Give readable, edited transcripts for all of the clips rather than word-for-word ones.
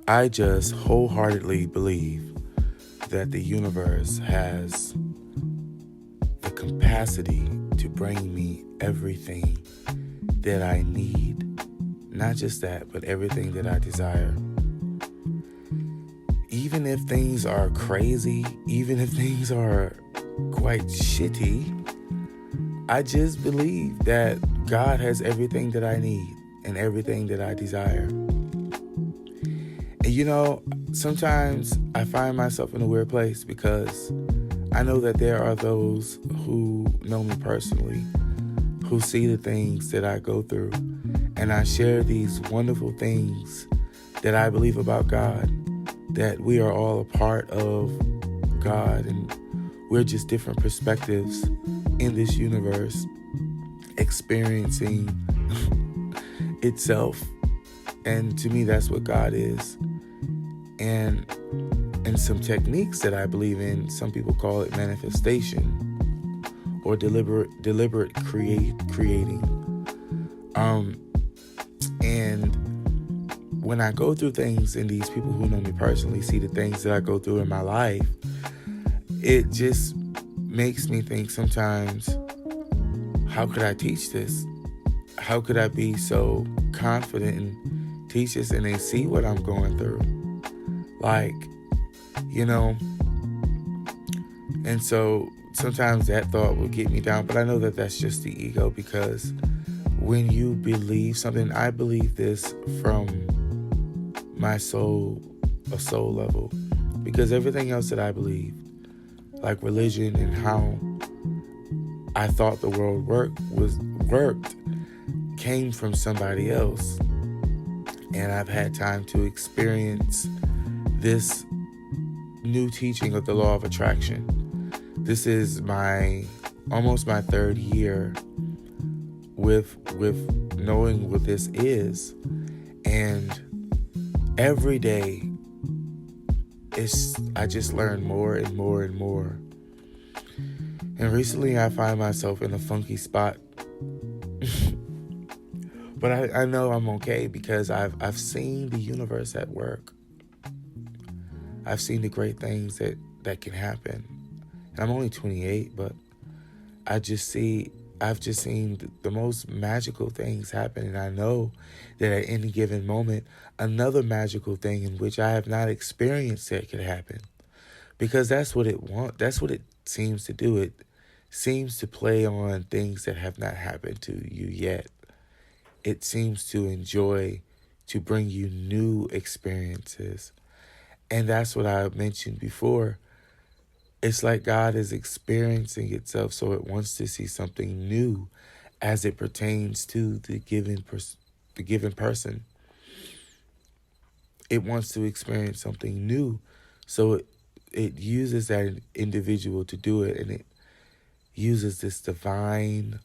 I just wholeheartedly believe that the universe has the capacity to bring me everything that I need. Not just that, but everything that I desire. Even if things are crazy, even if things are quite shitty, I just believe that God has everything that I need and everything that I desire. And sometimes I find myself in a weird place because I know that there are those who know me personally, who see the things that I go through, and I share these wonderful things that I believe about God, that we are all a part of God, and we're just different perspectives in this universe experiencing itself. And to me, that's what God is. And some techniques that I believe in, some people call it manifestation or deliberate creating. And when I go through things, and these people who know me personally see the things that I go through in my life, it just makes me think sometimes, how could I teach this? How could I be so confident and teach this, and they see what I'm going through? Like, and so sometimes that thought will get me down, but I know that that's just the ego, because when you believe something, I believe this from my soul, a soul level, because everything else that I believe, like religion and how I thought the world worked, came from somebody else. And I've had time to experience this new teaching of the law of attraction. This is almost my third year with knowing what this is. And every day I just learn more and more and more. And recently I find myself in a funky spot. But I know I'm okay, because I've seen the universe at work. I've seen the great things that can happen. And I'm only 28, but I've just seen the most magical things happen. And I know that at any given moment, another magical thing in which I have not experienced yet could happen. Because that's what it seems to do. It seems to play on things that have not happened to you yet. It seems to bring you new experiences. And that's what I mentioned before. It's like God is experiencing itself, so it wants to see something new as it pertains to the given person. It wants to experience something new, so it uses that individual to do it, and it uses this divine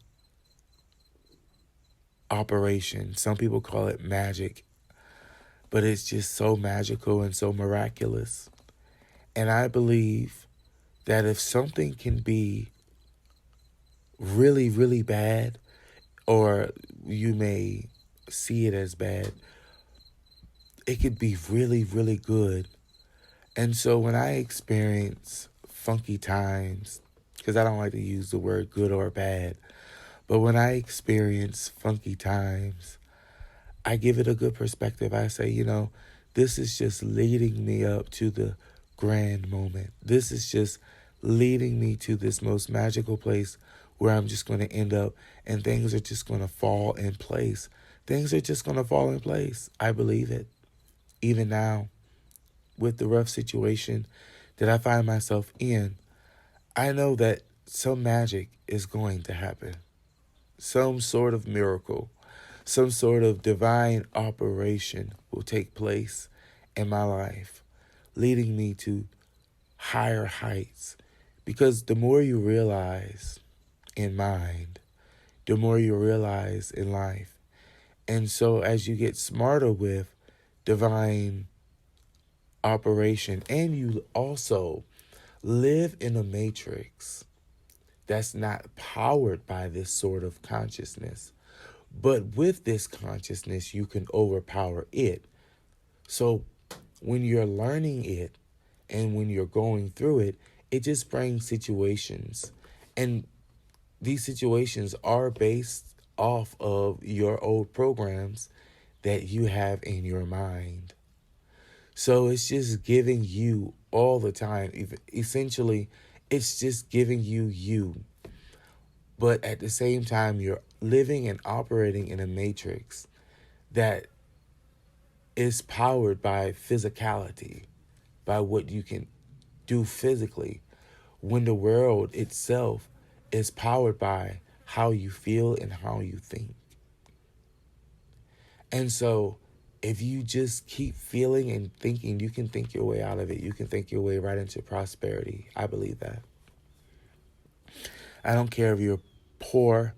operation. Some people call it magic, but it's just so magical and so miraculous. And I believe that if something can be really, really bad, or you may see it as bad, it could be really, really good. And so when I experience funky times, because I don't like to use the word good or bad, but when I experience funky times, I give it a good perspective. I say, this is just leading me up to the grand moment. This is just leading me to this most magical place where I'm just going to end up, and things are just going to fall in place. Things are just going to fall in place. I believe it. Even now, with the rough situation that I find myself in, I know that some magic is going to happen. Some sort of miracle, some sort of divine operation will take place in my life, leading me to higher heights. Because the more you realize in mind, the more you realize in life. And so as you get smarter with divine operation, and you also live in a matrix that's not powered by this sort of consciousness, but with this consciousness, you can overpower it. So when you're learning it and when you're going through it, it just brings situations. And these situations are based off of your old programs that you have in your mind. So it's just giving you all the time. Essentially, it's just giving you you. But at the same time, you're living and operating in a matrix that is powered by physicality, by what you can do physically, when the world itself is powered by how you feel and how you think. And so if you just keep feeling and thinking, you can think your way out of it. You can think your way right into prosperity. I believe that. I don't care if you're poor,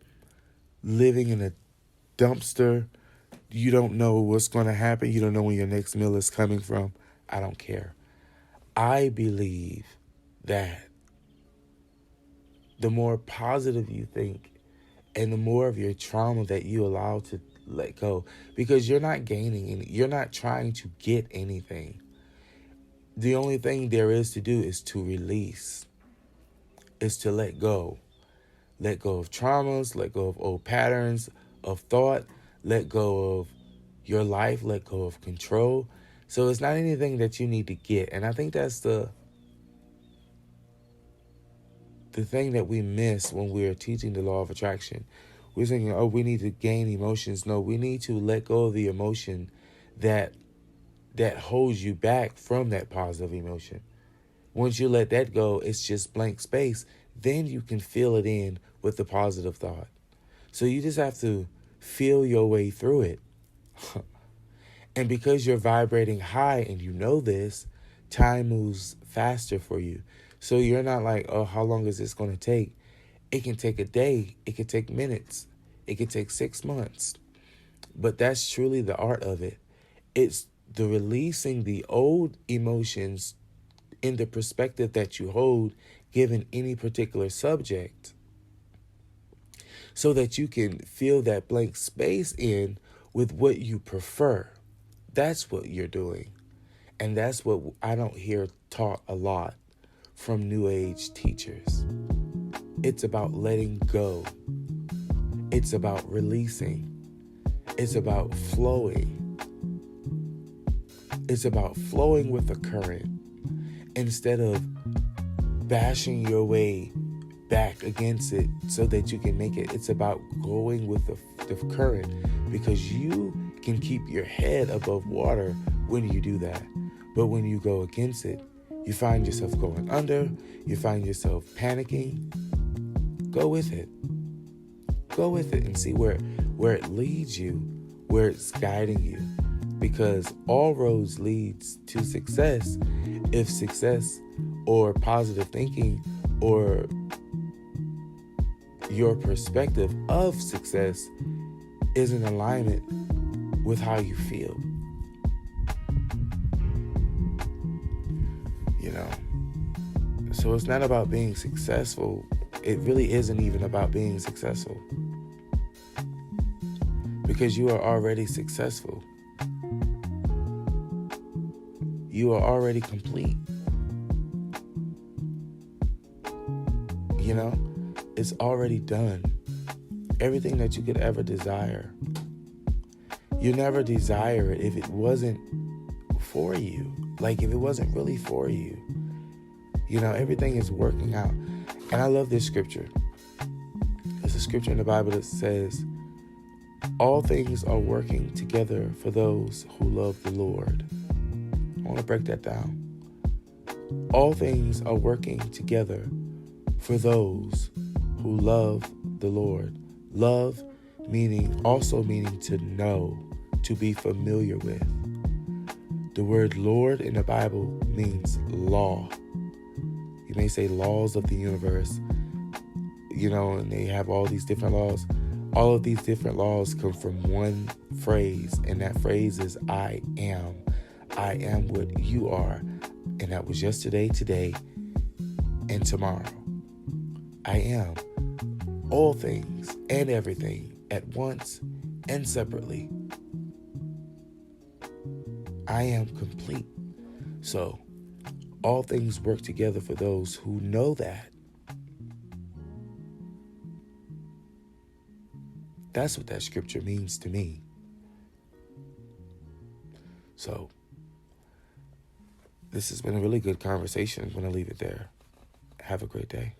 living in a dumpster, you don't know what's going to happen. You don't know when your next meal is coming from. I don't care. I believe that the more positive you think and the more of your trauma that you allow to let go, because you're not gaining any, you're not trying to get anything. The only thing there is to do is to release, is to let go. Let go of traumas, let go of old patterns of thought, let go of your life, let go of control. So it's not anything that you need to get. And I think that's the thing that we miss when we're teaching the law of attraction. We're thinking, oh, we need to gain emotions. No, we need to let go of the emotion that holds you back from that positive emotion. Once you let that go, it's just blank space. Then you can fill it in with the positive thought. So you just have to feel your way through it. And because you're vibrating high and you know this, time moves faster for you. So you're not like, oh, how long is this going to take? It can take a day. It can take minutes. It can take 6 months. But that's truly the art of it. It's the releasing the old emotions in the perspective that you hold given any particular subject, so that you can fill that blank space in with what you prefer. That's what you're doing. And that's what I don't hear taught a lot from New Age teachers. It's about letting go. It's about releasing. It's about flowing. It's about flowing with the current instead of bashing your way back against it so that you can make it. It's about going with the current, because you can keep your head above water when you do that. But when you go against it, you find yourself going under, you find yourself panicking. Go with it. Go with it and see where it leads you, where it's guiding you. Because all roads leads to success if success or positive thinking or your perspective of success is in alignment with how you feel. So it's not about being successful. It really isn't even about being successful, because you are already successful. You are already complete. It's already done. Everything that you could ever desire. You never desire it if it wasn't for you. Like if it wasn't really for you. Everything is working out. And I love this scripture. There's a scripture in the Bible that says, all things are working together for those who love the Lord. I want to break that down. All things are working together for those who love the Lord. Love also meaning to know, to be familiar with. The word Lord in the Bible means law. You may say laws of the universe, and they have all these different laws. All of these different laws come from one phrase, and that phrase is I am. I am what you are, and that was yesterday, today, and tomorrow. I am all things and everything at once and separately. I am complete. So, all things work together for those who know that. That's what that scripture means to me. So, this has been a really good conversation. I'm going to leave it there. Have a great day.